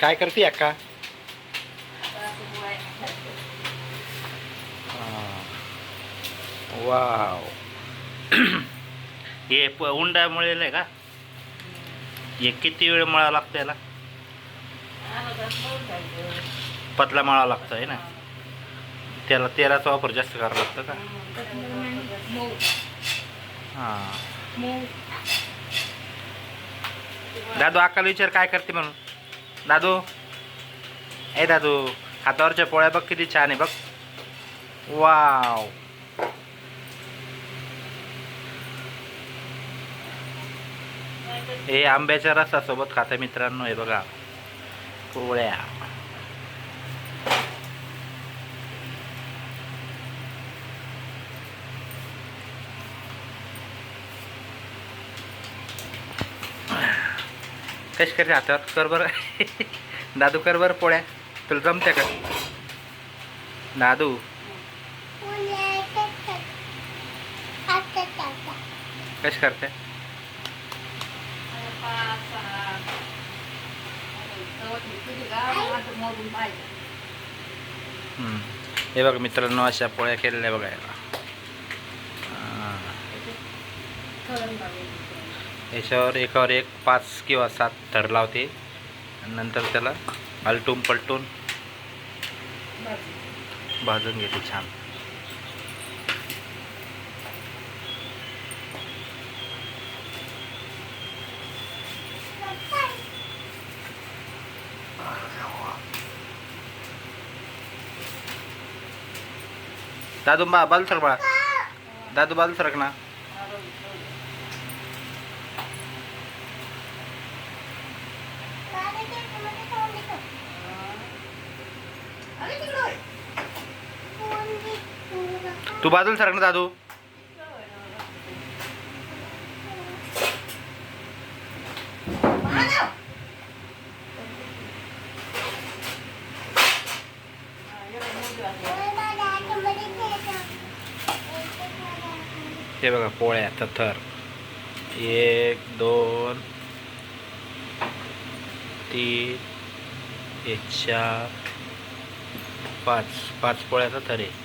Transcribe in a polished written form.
काय करते अक्का? वाव. हे उंडा मळेल आहे का? हे किती वेळ मळा लागतो याला? पतला मळा लागतो आहे ना. त्याला तेलाचा वापर जास्त करावा लागतं का? हां. दादू अक्काला विचार काय करते म्हणून. दादू, ए दादू, हातावरच्या पोळ्या बघ किती छान आहे बघ. वाव. हे आंब्याच्या रसासोबत खाता मित्रांनो. हे बघा पोळ्या. कशी करते हातावर? कर बरं. दादू कर बरं पोळ्या. तुला जमत्या का दादू? कशी करते? हे बघा मित्रांनो, अशा पोळ्या केलेल्या बघायला. याच्यावर एकावर एक 5 किंवा 7 थर लावते. नंतर त्याला आलटून पलटून भाजून घेते छान. दादू बाजू सरक बाळा. दादू बाजू सरक ना. तू बाजूला सरक ना दादू. हे बघा पोळ्या थर 1 2 3 4 5 पोळ्याचा थर आहे.